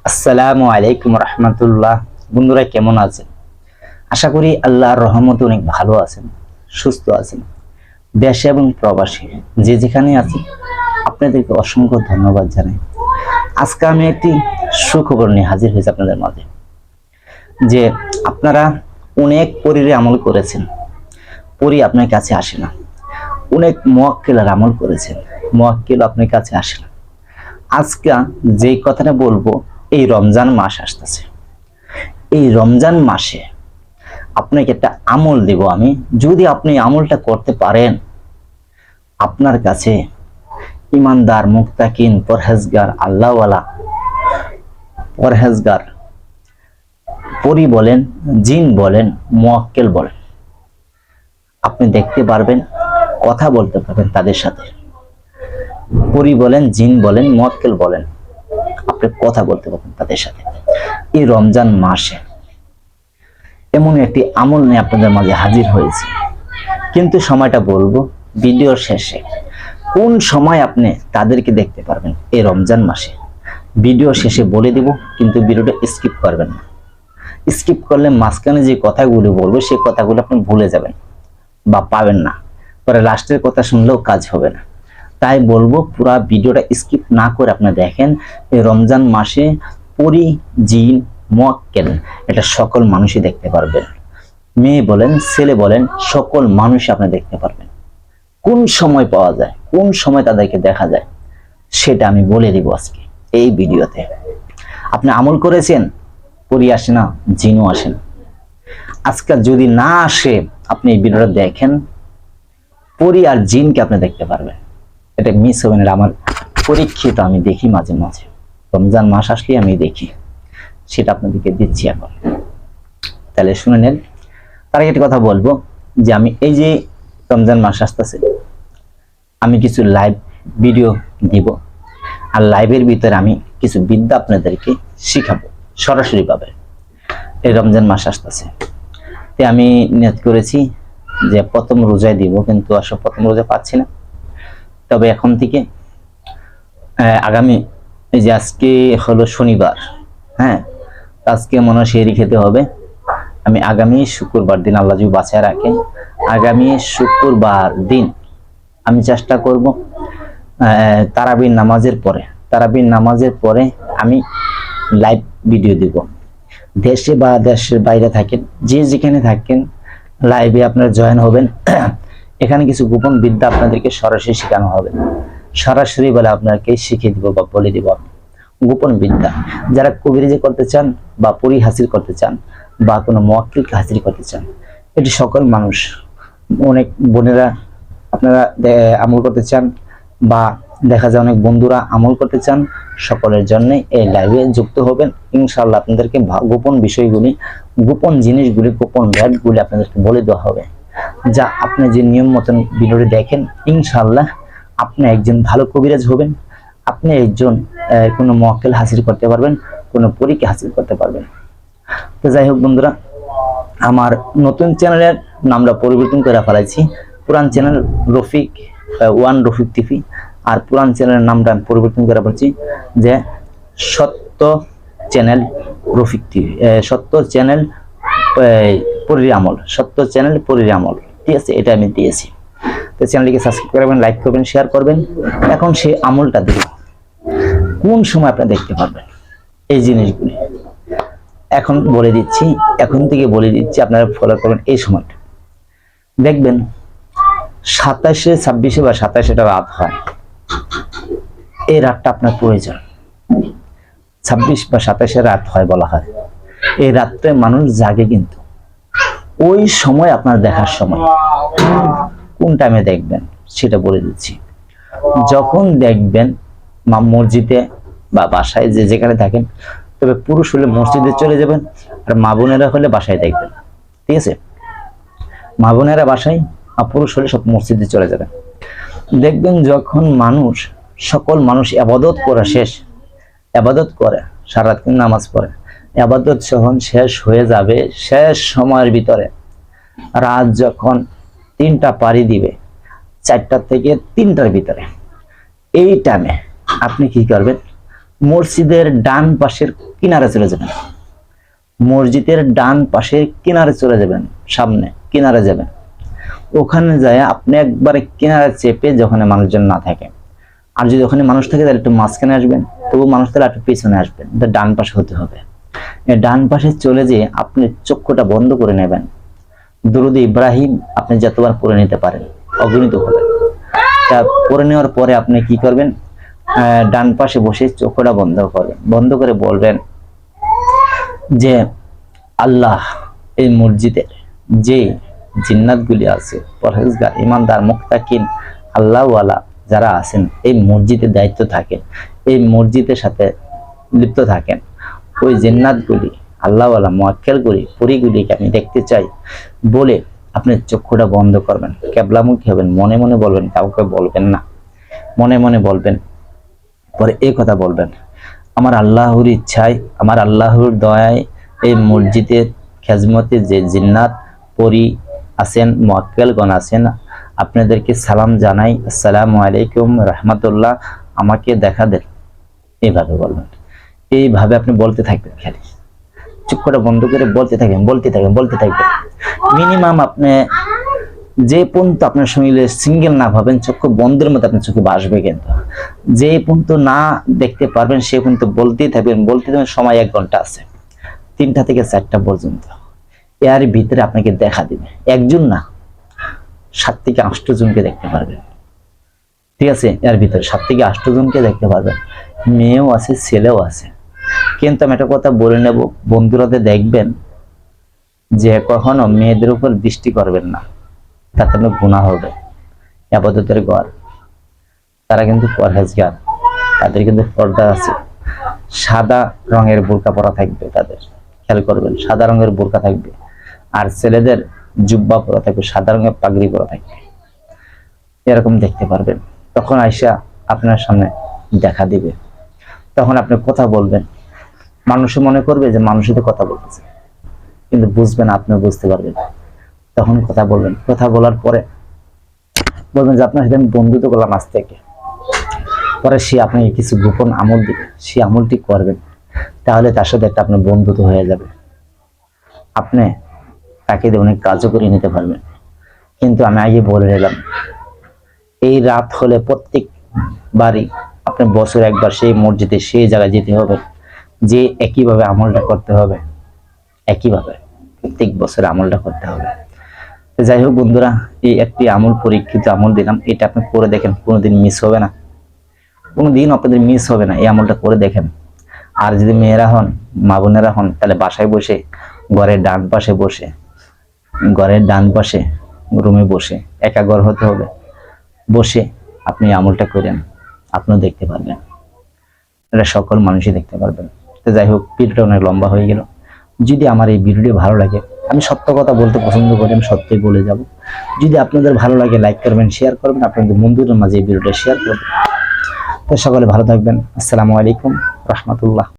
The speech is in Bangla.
আসসালামু আলাইকুম রহমতুল্লাহ। বন্ধুরা কেমন আছেন? আশা করি আল্লাহর রহমতে অনেক ভালো আছেন, সুস্থ আছেন। দেশে এবং প্রবাসী যে যেখানে আছেন আপনাদেরকে অসংখ্য ধন্যবাদ জানাই। আজকে আমি একটি সুখবর নিয়ে হাজির হয়েছি আপনাদের মাঝে, যে আপনারা অনেক পরীর আমল করেছেন, পরী আপনার কাছে আসে না। অনেক মুয়াক্কিলের আমল করেছেন, মুয়াক্কিল আপনার কাছে আসে না। আজকে যে কথাটা বলবো, এই রমজান মাস আসতেছে। এই রমজান মাসে আপনাকে একটা আমল দেব আমি। যদি আপনি আমলটা করতে পারেন, আপনার কাছে ইমানদার, মুত্তাকিন, পরহেজগার, আল্লাহওয়ালা, পরহেজগার পরী বলেন, জিন বলেন, মুয়াক্কিল বলেন, আপনি দেখতে পারবেন, কথা বলতে পারবেন তাদের সাথে। পরী বলেন, জিন বলেন, মুয়াক্কিল বলেন, আপনি কথা বলতে পারবেন তাদের সাথে। এই রমজান মাসে এমন একটি আমল নিয়ে আপনাদের মাঝে হাজির হয়েছি, কিন্তু সময়টা বলবো ভিডিওর শেষে। কোন সময় আপনি তাদেরকে দেখতে পারবেন এই রমজান মাসে, ভিডিও শেষে বলে দিব, কিন্তু ভিডিওটা স্কিপ করবেন না। স্কিপ করলে মাঝখানে যে কথাগুলো বলবো সেই কথাগুলো আপনি ভুলে যাবেন বা পাবেন না, পরে লাস্টের কথা শুনলেও কাজ হবে না। তাই বলবো পুরা ভিডিওটা স্কিপ না করে আপনি দেখেন। এই রমজান মাসে পরী, জিন, মুয়াক্কিল এটা সকল মানুষই দেখতে পারবেন। মেয়ে বলেন, ছেলে বলেন, সকল মানুষই আপনি দেখতে পারবেন। কোন সময় পাওয়া যায়, কোন সময় তাদেরকে দেখা যায়, সেটা আমি বলে দিব আজকে এই ভিডিওতে। আপনি আমল করেছেন, পরী আসে না, জিনও আসেন। আজকে যদি না আসে, আপনি এই ভিডিওটা দেখেন, পরী আর জিনকে আপনি দেখতে পারবেন। এটা মিস হবে না। আমার পরীক্ষিত, আমি দেখি মাঝে মাঝে, রমজান মাস আসলে আমি দেখি, সেটা আপনাদেরকে দিচ্ছি এখন। তাহলে শুনে নেন। তার আগে একটা কথা বলবো, যে আমি এই যে রমজান মাস আসতেছে, আমি কিছু লাইভ ভিডিও দিব, আর লাইভের ভিতরে আমি কিছু বিদ্যা আপনাদেরকে শিখাবো সরাসরি ভাবে। এই রমজান মাস আসতেছে, তাই আমি নিয়ত করেছি যে প্রথম রোজায় দিব, কিন্তু আসলে প্রথম রোজা পাচ্ছি না। তবে এখন থেকে আগামী, এই যে আজকে হলো শনিবার, হ্যাঁ, আজকে মনে হয় সেহরি খেতে হবে। আমি আগামী শুক্রবার দিন, আল্লাহ যদি বাঁচায় রাখে, আগামী শুক্রবার দিন আমি চেষ্টা করব তারাবির নামাজের পরে আমি লাইভ ভিডিও দিব। দেশে বা দেশের বাইরে থাকেন, যে যেখানে থাকেন, লাইভে আপনারা জয়েন হবেন। এখানে কিছু গোপন বিদ্যা আপনাদেরকে সরাসরি শেখানো হবে, সরাসরি বলে আপনাকে শিখিয়ে দিব বা বলে দিব। গোপন বিদ্যা যারা কবিরাজি করতে চান, বা পরী হাসিল করতে চান, বা কোনো মুয়াক্কিলকে হাসিল করতে চান, এটি সকল মানুষ, অনেক বোনেরা আপনারা আমল করতে চান, বা দেখা যায় অনেক বন্ধুরা আমল করতে চান, সকলের জন্য এই লাইভে যুক্ত হবেন। ইনশাআল্লাহ আপনাদেরকে গোপন বিষয়গুলি, গোপন জিনিসগুলি, গোপন র্যাটগুলি আপনাদেরকে বলে দেওয়া হবে, যা আপনি যে নিয়ম মতন ভিডিওটি দেখেন, ইনশাআল্লাহ আপনি একজন ভালো কবিরাজ হবেন। আপনি একজন কোনো মুয়াক্কিল হাসিল করতে পারবেন, কোনো পরীকে হাসিল করতে পারবেন। তো যাই হোক বন্ধুরা, আমার নতুন চ্যানেলের নামটা পরিবর্তন করে ফেলাইছি। পুরান channel Rafiq one, Rafiq TV, আর পুরান চ্যানেলের নামটা আমি পরিবর্তন করে বলছি যে সত্য চ্যানেল রফিক টিভি, সত্য চ্যানেল পরীর আমল, সত্য চ্যানেল পরীর আমল, ঠিক আছে? এটা আমি দিয়েছি। তো চ্যানেলটিকে সাবস্ক্রাইব করবেন, লাইক করবেন, শেয়ার করবেন। এখন সেই আমলটা দেব, কোন সময় আপনি দেখতে পারবেন এই জিনিসগুলি এখন বলে দিচ্ছি, এখন থেকে বলে দিচ্ছি, আপনারা ফলো করবেন। এই সময়টা দেখবেন 27-এ, 26-এ বা 27-এ রাত হয়, এই রাতটা আপনার প্রয়োজন। 26 বা 27-এ রাত হয় বলা হয়, এই রাত্রে মানুষ জাগে, কিন্তু ওই সময় আপনার দেখার সময়। কোন টাইমে দেখবেন সেটা বলে দিচ্ছি। যখন দেখবেন মসজিদে বা বাসায়, যে যেখানে থাকেন, তবে পুরুষ হলে মসজিদে চলে যাবেন, আর মা বোনেরা হলে বাসায় দেখবেন, ঠিক আছে? মা বোনেরা বাসায়, আর পুরুষ হলে সব মসজিদে চলে যাবেন। দেখবেন যখন মানুষ, সকল মানুষ ইবাদত করা শেষ, ইবাদত করে, সারা রাত নামাজ পড়ে, ইবাদত যখন শেষ হয়ে যাবে, শেষ সময়ের ভিতরে রাত যখন 3টা পারি দিবে, 4টা থেকে 3টার ভিতরে, এই টাইমে আপনি কি করবেন? মসজিদের ডান পাশের কিনারে চলে যাবেন, মসজিদের ডান পাশের কিনারে চলে যাবেন, সামনে কিনারে যাবেন। ওখানে যায় আপনি একবারে কিনারে চেপে যখন মানুষজন না থাকে, আর যদি ওখানে মানুষ থাকে তাহলে একটু মাঝখানে আসবেন, তবু মানুষ তাহলে একটু পিছনে আসবেন, ডান পাশে হতে হবে। ডান পাশে চলে যেয়ে আপনি চক্ষুটা বন্ধ করে নেবেন। দুরূদ ইব্রাহিম আপনি যতবার পড়ে নিতে পারেন, অগণিত হবে। তা পড়ে নেওয়ার পরে আপনি কি করবেন, ডান পাশে বসে চক্ষুটা বন্ধ করবেন, বন্ধ করে বলবেন যে আল্লাহ, এই মসজিদের যে জিন্নাতগুলি আছে, পরহেজগার, ইমানদার, মুত্তাকিন, আল্লাহওয়ালা যারা আছেন, এই মসজিদের দায়িত্ব থাকেন, এই মসজিদের সাথে লিপ্ত থাকেন, ওই জিন্নাতগুলি, আল্লাহওয়ালা মুয়াক্কেলগুলি, পরীগুলিকে আমি দেখতে চাই বলে আপনি চক্ষুটা বন্ধ করবেন, কেবলামুখী হবেন, মনে মনে বলবেন, কাউকে বলবেন না, মনে মনে বলবেন। পরে এই কথা বলবেন, আমার আল্লাহর ইচ্ছায়, আমার আল্লাহর দয়ায় এই মসজিদের খেজমতে যে জিন্নাত পরী আছেন, মুয়াক্কেলগণ আছেন, আপনাদেরকে সালাম জানাই, আসসালামু আলাইকুম রাহমাতুল্লাহ, আমাকে দেখা দেন। এইভাবে বলবেন, এইভাবে আপনি বলতে থাকবেন, খালি চক্ষুটা বন্ধ করে বলতে থাকবেন, বলতে থাকবেন, বলতে থাকবেন। মিনিমাম আপনি যে পর্যন্ত আপনার শরীরে সিঙ্গেল না ভাবেন, চক্ষু বন্ধের মধ্যে আপনার চোখে বাসবে, কিন্তু যে পর্যন্ত না দেখতে পারবেন সে পর্যন্ত বলতেই থাকবেন, বলতে থাকবেন। সময় 1 ঘন্টা আছে, 3টা থেকে 4টা পর্যন্ত। এর ভিতরে আপনাকে দেখা দিবে, একজন না 7 থেকে 8 জনকে দেখতে পারবেন, ঠিক আছে? এর ভিতরে 7 থেকে 8 জনকে দেখতে পারবেন, মেয়েও আছে, ছেলেও আছে। কিন্তু আমি একটা কথা বলে নেব, বন্ধুরাতে দেখবেন যে কখনো মেয়েদের উপর দৃষ্টি করবেন না, তাতে গুনাহ হবে। ইবাদতের ঘর, তারা কিন্তু পরহেজগার, তাদের কিন্তু পর্দা আছে, সাদা রঙের বোরকা পরা থাকবে তাদের, খেয়াল করবেন, সাদা রঙের বোরকা থাকবে। আর ছেলেদের জুব্বা পরা থাকবে, সাদা রঙের পাগড়ি পরা থাকবে, এরকম দেখতে পারবেন। তখন আয়সা আপনার সামনে দেখা দিবে, তখন আপনি কথা বলবেন, মানুষে মনে করবে যে মানুষের সাথে কথা বলতেছে, কিন্তু বুঝবেন, আপনি বুঝতে পারবেন। তখন কথা বলবেন, কথা বলার পরে বলবেন যে আপনার সাথে আমি বন্ধুত্ব করলাম আজ থেকে। পরে সে আপনাকে কিছু গোপন আমল দিবে, সেই আমলটি করবেন, তাহলে তার সাথে একটা আপনার বন্ধুত্ব হয়ে যাবে, আপনি তাকে দিয়ে অনেক কাজও করে নিতে পারবেন। কিন্তু আমি আগে বলে নিলাম, এই রাত হলে প্রত্যেক বাড়ি আপনি বছরে একবার সেই মসজিদে, সেই জায়গায় যেতে হবে, যে একইভাবে আমলটা করতে হবে, একইভাবে প্রত্যেক বছর আমলটা করতে হবে। যাই হোক বন্ধুরা, এই একটি আমল, পরীক্ষিত আমল দিলাম, এটা আপনি করে দেখেন, কোনোদিন মিস হবে না, কোনোদিন আপনাদের মিস হবে না, এই আমলটা করে দেখেন। আর যদি মেয়েরা হন, মা বোনেরা হন, তাহলে বাসায় বসে, ঘরের ডান পাশে বসে, ঘরের ডান পাশে রুমে বসে, একা ঘর হতে হবে, বসে আপনি আমলটা করেন, আপনিও দেখতে পারবেন, এটা সকল মানুষই দেখতে পারবেন। তো যাই হোক, ভিডিওটা অনেক লম্বা হয়ে গেল। যদি আমার এই ভিডিওটি ভালো লাগে, আমি সত্য কথা বলতে পছন্দ করি, আমি সত্যই বলে যাব। যদি আপনাদের ভালো লাগে, লাইক করবেন, শেয়ার করবেন, আপনাদের বন্ধুদের মাঝে এই ভিডিওটা শেয়ার করবেন। তো সকলে ভালো থাকবেন, আসসালামু আলাইকুম রাহমাতুল্লাহ।